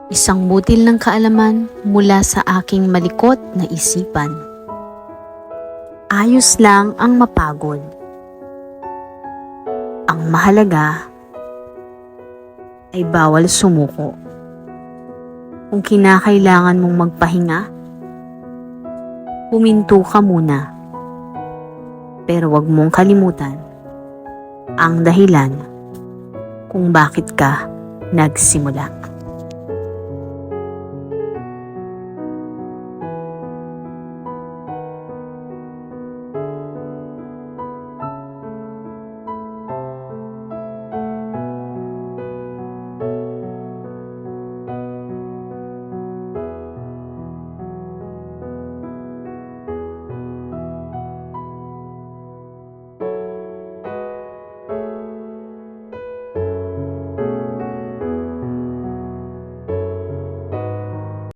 Isang butil ng kaalaman mula sa aking malikot na isipan. Ayos lang ang mapagod. Ang mahalaga ay bawal sumuko. Kung kinakailangan mong magpahinga, huminto ka muna. Pero wag mong kalimutan ang dahilan kung bakit ka nagsimula.